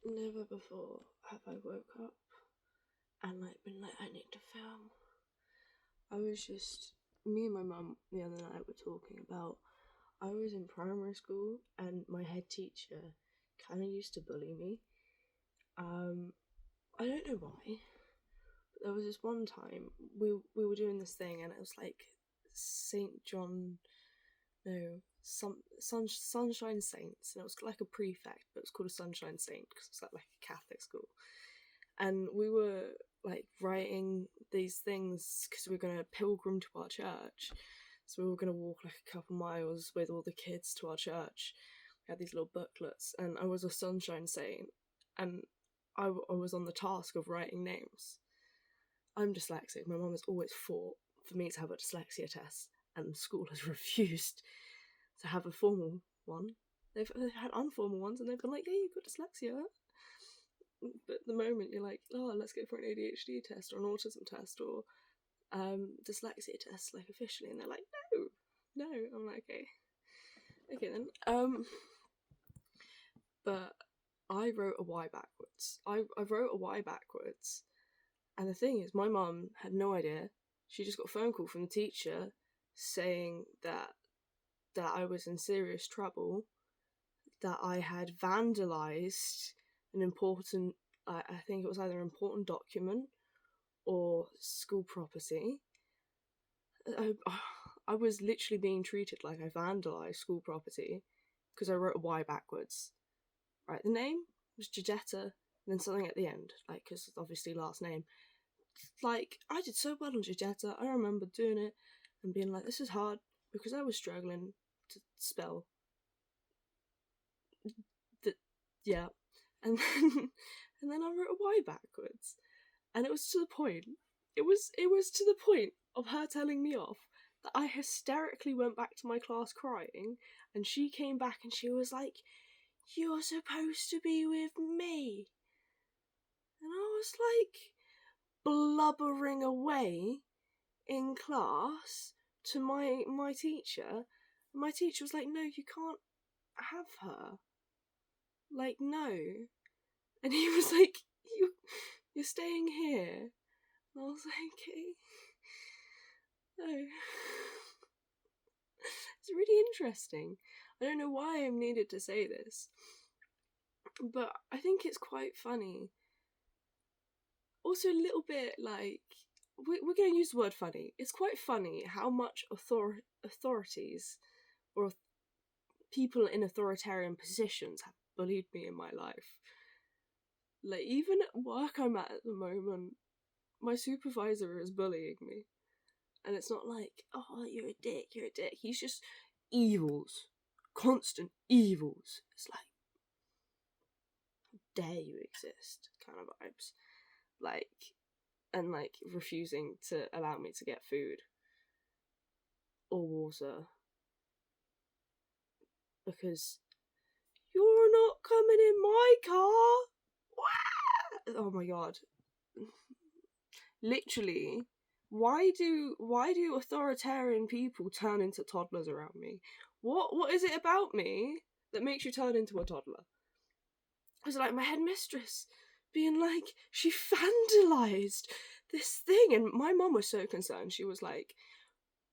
Never before have I woke up and been like, I need to film. I was just me and my mum the other night were talking about I was in primary school and my head teacher kind of used to bully me. I don't know why. But there was this one time we were doing this thing and it was like Saint John, no, Sunshine Saints, and it was like a prefect, but it was called a Sunshine Saint because it was like a Catholic school. And we were like writing these things because we were going to pilgrim to our church. So we were going to walk like a couple miles with all the kids to our church. We had these little booklets, and I was a Sunshine Saint, and I was on the task of writing names. I'm dyslexic. My mum has always fought for me to have a dyslexia test, and school has refused to have a formal one. They've had informal ones, and they've been like, "Yeah, you've got dyslexia." But at the moment, you're like, "Oh, let's go for an ADHD test or an autism test or dyslexia test, like officially," and they're like, "No." I'm like, okay then. But I wrote a Y backwards. I wrote a Y backwards, and the thing is, my mum had no idea. She just got a phone call from the teacher saying that I was in serious trouble, that I had vandalized an important, I think it was either an important document or school property. I was literally being treated like I vandalized school property because I wrote a Y backwards. Right, the name was Giulietta, and then something at the end, like, because obviously last name. Like, I did so well on Giulietta. I remember doing it and being like, this is hard because I was struggling to spell. Yeah, and then I wrote a Y backwards, and it was to the point. It was to the point of her telling me off that I hysterically went back to my class crying, and she came back and she was like, "You're supposed to be with me," and I was like blubbering away in class to my teacher. My teacher was like, "No, you can't have her. Like, no." And he was like, you're staying here. And I was like, okay. No. It's really interesting. I don't know why I'm needed to say this, but I think it's quite funny. Also, a little bit like, we're going to use the word funny. It's quite funny how much authorities or people in authoritarian positions have bullied me in my life. Like, even at work I'm at the moment, my supervisor is bullying me. And it's not like, oh, you're a dick. He's just evils. Constant evils. It's like, how dare you exist kind of vibes. Like, and like refusing to allow me to get food or water because you're not coming in my car. Oh my god. Literally, why do authoritarian people turn into toddlers around me? What is it about me that makes you turn into a toddler? Because like my headmistress being like, she vandalized this thing, and my mum was so concerned. She was like,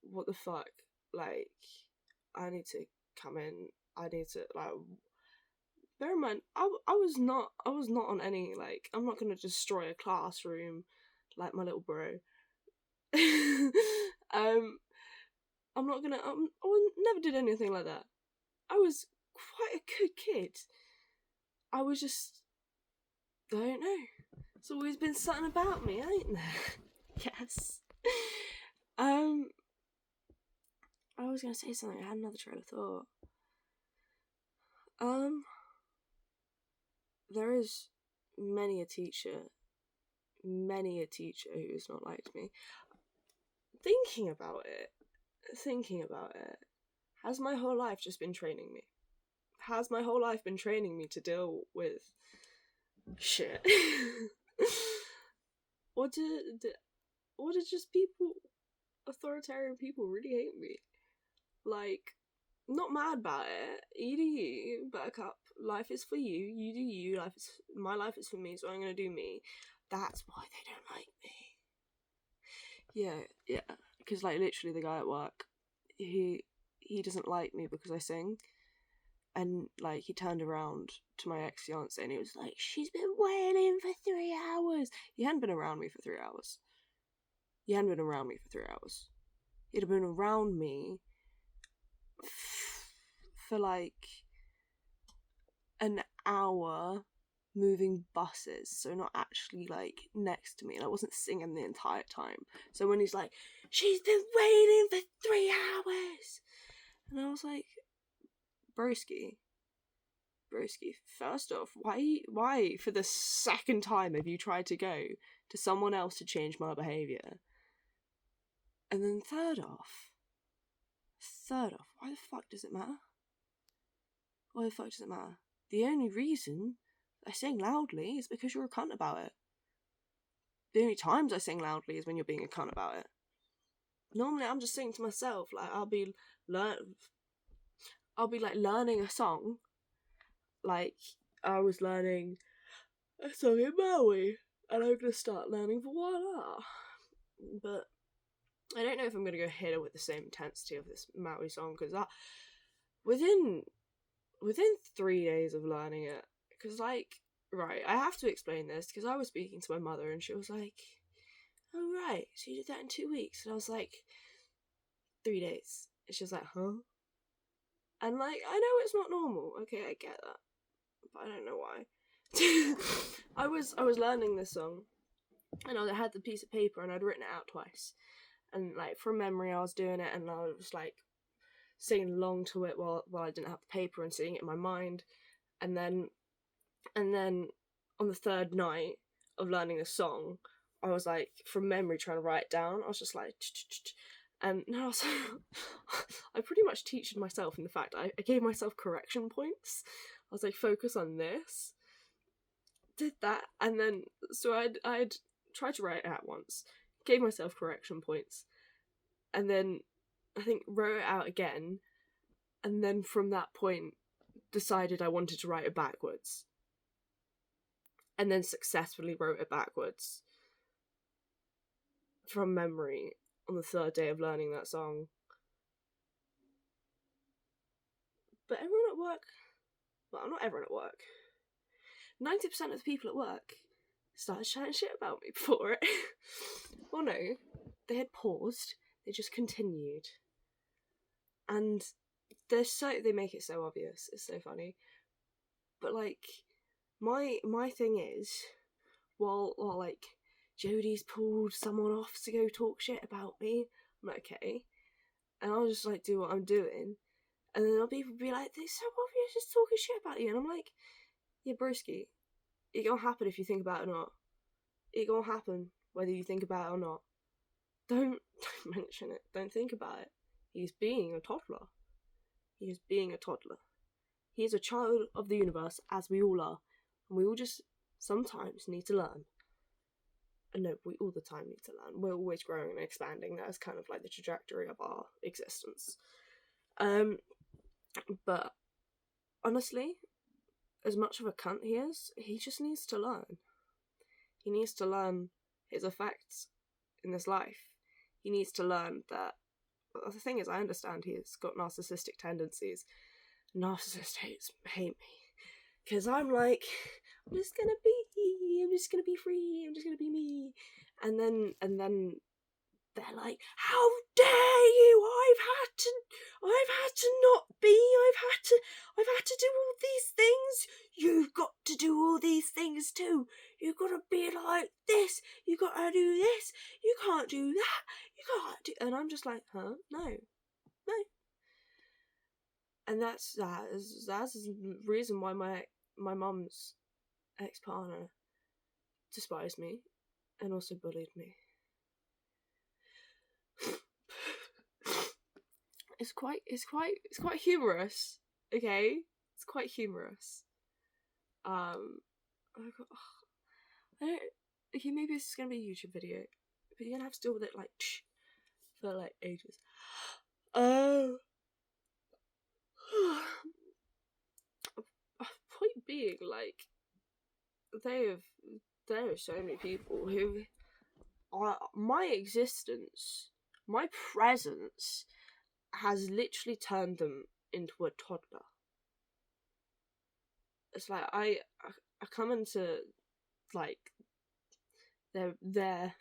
what the fuck? Like, I need to come in. I need to like. Bear in mind, I was not on any like. I'm not gonna destroy a classroom like my little bro. I'm not gonna. I never did anything like that. I was quite a good kid. I was just. I don't know. It's always been something about me, ain't there? Yes. I was gonna say something. I had another train of thought. There is many a teacher who has not liked me. Thinking about it, has my whole life just been training me? Has my whole life been training me to deal with shit? Or did just people, authoritarian people, really hate me? Like, not mad about it. EDU, buttercup, life is for you. You do you. My life is for me, so I'm gonna do me. That's why they don't like me. Yeah. Because like literally, the guy at work, he doesn't like me because I sing, and like he turned around to my ex-fiance and he was like, "She's been wailing for 3 hours." He hadn't been around me for 3 hours. He'd have been around me for like an hour moving buses, so not actually like next to me, and I wasn't singing the entire time. So when he's like, "She's been waiting for 3 hours," and I was like, broski, first off, why for the second time have you tried to go to someone else to change my behaviour? And then third off, why the fuck does it matter? The only reason I sing loudly is because you're a cunt about it. The only times I sing loudly is when you're being a cunt about it. Normally I'm just singing to myself. Like I'll be like learning a song. Like I was learning a song in Maui, and I'm gonna start learning Voila. But I don't know if I'm gonna go hit it with the same intensity of this Maui song, because that within 3 days of learning it, because like, right, I have to explain this because I was speaking to my mother and she was like, "Oh right, so you did that in 2 weeks," and I was like, 3 days, and she was like, "Huh?" And like, I know it's not normal, okay, I get that, but I don't know why. I was learning this song, and I had the piece of paper and I'd written it out twice, and like from memory I was doing it, and I was like singing along to it while I didn't have the paper and singing it in my mind, and then on the third night of learning the song, I was like from memory trying to write it down. I was just like, and now I pretty much teached myself in the fact I gave myself correction points. I was like, focus on this. Did that, and then so I'd tried to write it out once, gave myself correction points, and then I think wrote it out again, and then from that point decided I wanted to write it backwards, and then successfully wrote it backwards from memory on the third day of learning that song. But everyone at work, well, not everyone at work, 90% of the people at work started chatting shit about me before it. Well, no, they had paused, they just continued. And they make it so obvious, it's so funny. But like, my thing is, while like Jodie's pulled someone off to go talk shit about me, I'm like, okay, and I'll just like do what I'm doing, and then people be like, "They're so obvious, just talking shit about you," and I'm like, yeah, broski, it gonna happen if you think about it or not. It gonna happen whether you think about it or not. Don't mention it. Don't think about it. He's being a toddler. He is being a toddler. He is a child of the universe, as we all are, and we all just sometimes need to learn. And no, we all the time need to learn. We're always growing and expanding. That is kind of like the trajectory of our existence. But honestly, as much of a cunt he is, he just needs to learn. He needs to learn his effects in this life. He needs to learn that. The thing is, I understand he's got narcissistic tendencies. Narcissists hate me. Because I'm like, I'm just gonna be free, I'm just gonna be me. And then they're like, how dare you, I've had to not be, I've had to do all these things. You've got to do all these things too. You've got to be like this, you got to do this, you can't do that, you can't do, and I'm just like, huh? No. And that's the reason why my mum's ex-partner despised me and also bullied me. It's quite humorous, okay? It's quite humorous. Okay, maybe this is gonna be a YouTube video, but you're gonna have to deal with it like for like ages. point being, like, there are so many people who are, my existence, my presence has literally turned them into a toddler. It's like I come into, like, their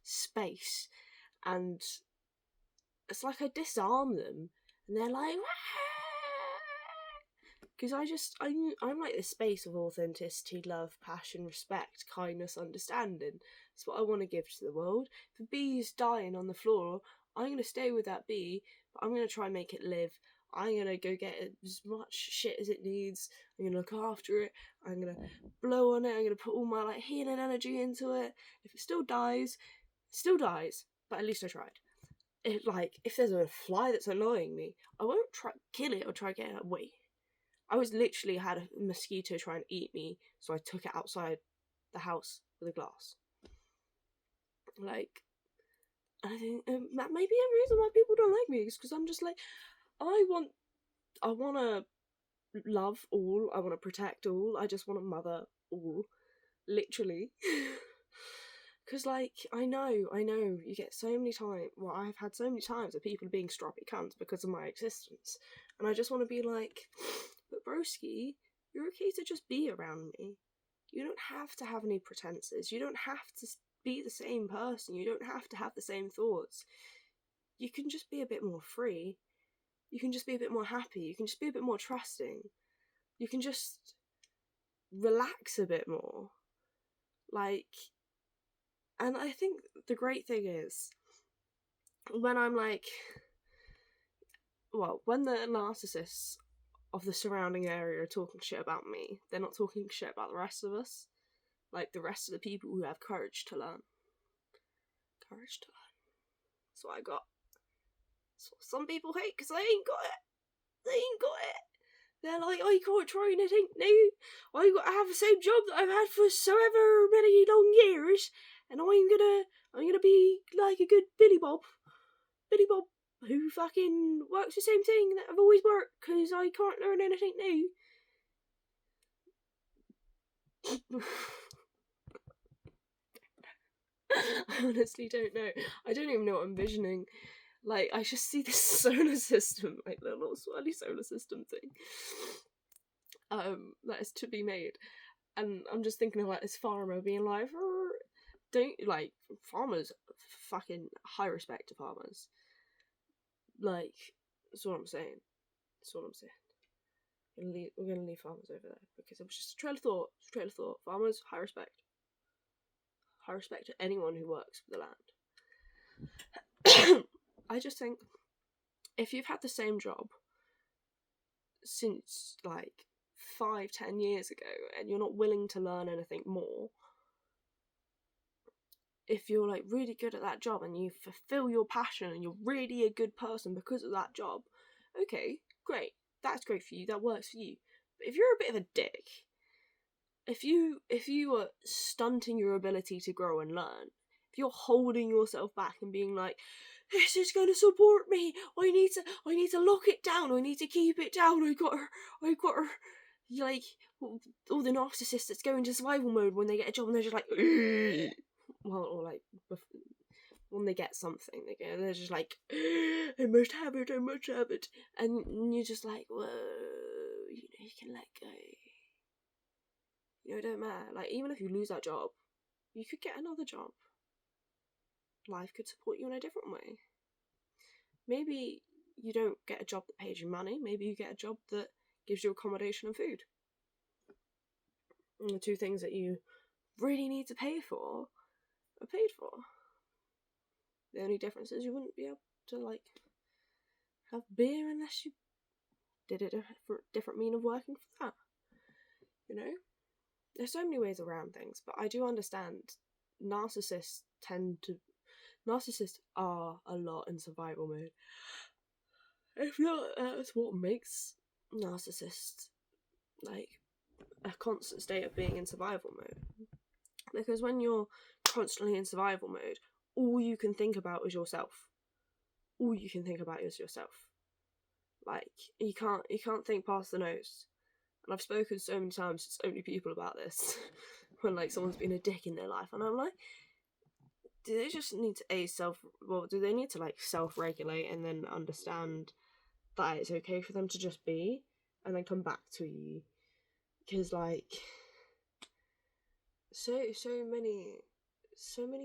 space, and it's like I disarm them, and they're like, because I'm like this space of authenticity, love, passion, respect, kindness, understanding. That's what I want to give to the world. If a bee's dying on the floor, I'm going to stay with that bee, but I'm going to try and make it live. I'm going to go get as much shit as it needs. I'm going to look after it. I'm going to blow on it. I'm going to put all my, like, healing energy into it. If it still dies, but at least I tried. If there's a fly that's annoying me, I won't try kill it or try to get it away. I literally had a mosquito try and eat me, so I took it outside the house with a glass. Like, I think that may be a reason why people don't like me, is because I'm just like, I want to love all, I want to protect all, I just want to mother all, literally. Because, like, I know, you get so many times, well, I've had so many times of people being stroppy cunts because of my existence, and I just want to be like, but broski, you're okay to just be around me. You don't have to have any pretenses. You don't have to be the same person. You don't have to have the same thoughts. You can just be a bit more free. You can just be a bit more happy. You can just be a bit more trusting. You can just relax a bit more. Like, and I think the great thing is, when I'm like, well, when the narcissists of the surrounding area are talking shit about me, they're not talking shit about the rest of us. Like, the rest of the people who have courage to learn. Courage to learn. That's what I got. That's what some people hate, because they ain't got it. They're like, I can't try anything new. I got to have the same job that I've had for so ever many long years, and I'm gonna be like a good Billy Bob who fucking works the same thing that I've always worked, because I can't learn anything new. I honestly don't know. I don't even know what I'm envisioning. Like, I just see this solar system, like the little swirly solar system thing, that is to be made, and I'm just thinking of, like, this farmer being like, don't, like, farmers, fucking high respect to farmers. Like, that's what I'm saying. We're gonna leave farmers over there, because it was just a trail of thought. Farmers, high respect. High respect to anyone who works for the land. I just think, if you've had the same job since, like, 5-10 years ago, and you're not willing to learn anything more, if you're, like, really good at that job and you fulfill your passion and you're really a good person because of that job, okay, great, that's great for you, that works for you. But if you're a bit of a dick, if you are stunting your ability to grow and learn, if you're holding yourself back and being like, this is going to support me, I need to lock it down, I need to keep it down, I got her, like, all the narcissists that go into survival mode when they get a job and they're just like, well, or like, when they get something, they're just like, I must have it, and you're just like, whoa, you can let go. It don't matter. Like, even if you lose that job, you could get another job. Life could support you in a different way. Maybe you don't get a job that pays you money. Maybe you get a job that gives you accommodation and food. And the two things that you really need to pay for are paid for. The only difference is you wouldn't be able to, like, have beer unless you did a different mean of working for that. There's so many ways around things, but I do understand narcissists are a lot in survival mode. If not, that's what makes narcissists, like, a constant state of being in survival mode. Because when you're constantly in survival mode, all you can think about is yourself. Like, you can't think past the nose. And I've spoken so many times to so many people about this when like someone's been a dick in their life, and I'm like, do they just need to do they need to like self-regulate and then understand that it's okay for them to just be, and then come back to you? Because like so many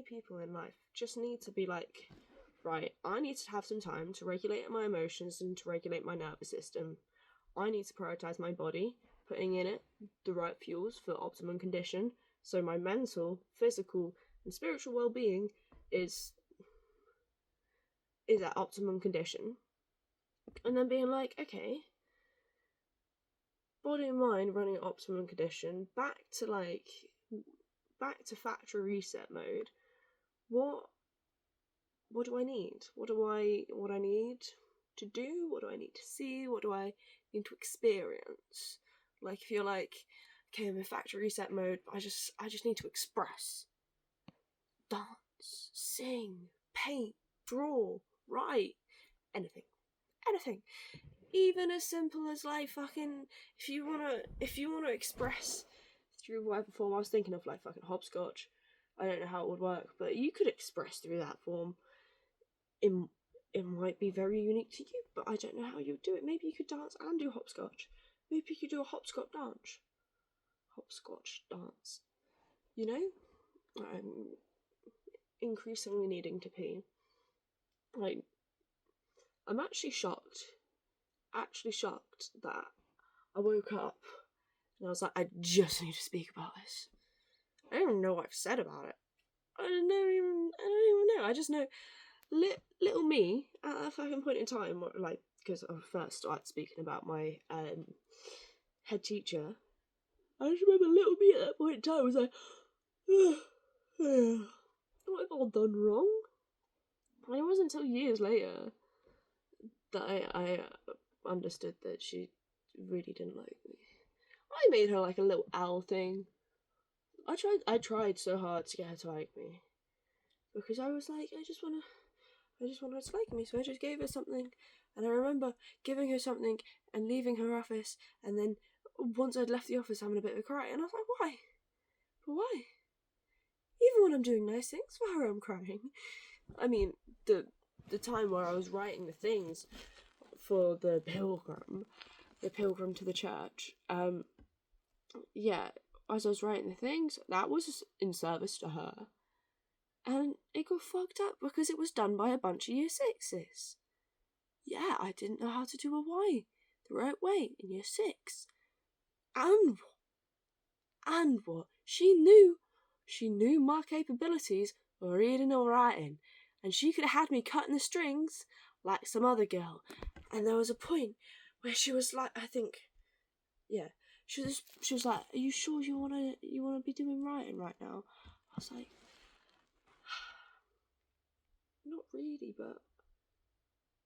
people in life just need to be like, right, I need to have some time to regulate my emotions and to regulate my nervous system. I need to prioritize my body, putting in it the right fuels for optimum condition, so my mental, physical, and spiritual well-being is at optimum condition. And then being like, okay, body and mind running at optimum condition, back to factory reset mode. What do I need? What I need to do? What do I need to see? What do I need to experience? Like, if you're like, okay, I'm in factory reset mode, but I just need to express, dance, sing, paint, draw, write, anything, even as simple as like fucking, if you wanna express through whatever form. I was thinking of like fucking hopscotch. I don't know how it would work, but you could express through that form. It might be very unique to you, but I don't know how you'd do it. Maybe you could dance and do hopscotch. Maybe you could do a hopscotch dance. You know? I'm increasingly needing to pee. Like, I'm actually shocked that I woke up and I was like, I just need to speak about this. I don't even know what I've said about it. I don't even know. I just know little me at a fucking point in time, like, because I first started speaking about my head teacher. I just remember little me at that point in time was like, what have I done wrong? And it wasn't until years later that I understood that she really didn't like me. I made her like a little owl thing. I tried so hard to get her to like me, because I was like, I just want her to like me, so I just gave her something. And I remember giving her something and leaving her office, and then once I'd left the office having a bit of a cry, and I was like, why? But why? Even when I'm doing nice things for her, I'm crying. I mean, the time where I was writing the things for the pilgrim to the church, yeah, as I was writing the things, that was in service to her. And it got fucked up because it was done by a bunch of year sixes. Yeah, I didn't know how to do a Y the right way in year six. And what? She knew my capabilities were reading and writing, and she could have had me cutting the strings like some other girl. And there was a point where she was like, I think, yeah, she was like, are you sure you wanna be doing writing right now? I was like, not really, but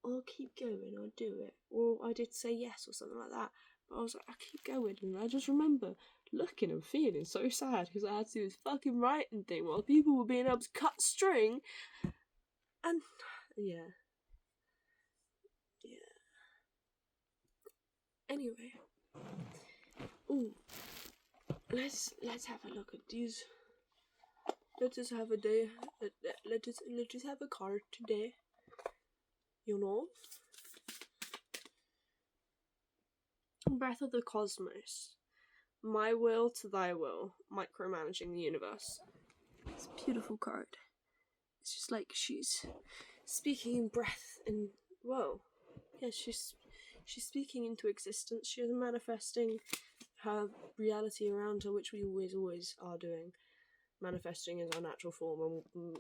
I'll keep going, I'll do it. Or I did say yes or something like that. But I was like, I'll keep going. And I just remember looking and feeling so sad because I had to do this fucking writing thing while people were being able to cut string. And yeah. Anyway. Ooh. Let's have a look at these. Let us have a day. Let us have a card today. You know? Breath of the Cosmos. My will to thy will. Micromanaging the universe. It's a beautiful card. It's just like she's speaking in breath and, well, yeah, she's speaking into existence. She's manifesting her reality around her, which we always are doing. Manifesting is our natural form, and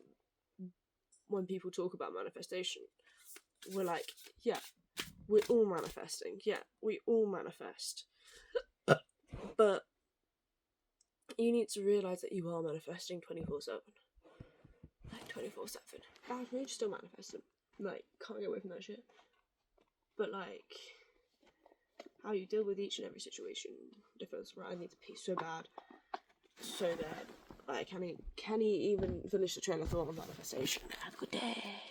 when people talk about manifestation, we're like, yeah, we're all manifesting. Yeah, we all manifest. But you need to realise that you are manifesting 24/7. Like 24/7. Bad mood, still manifesting. Like, can't get away from that shit. But like, how you deal with each and every situation differs. Right, I need to pee so bad. So bad. Like, can he even finish the train of thought on manifestation? Have a good day.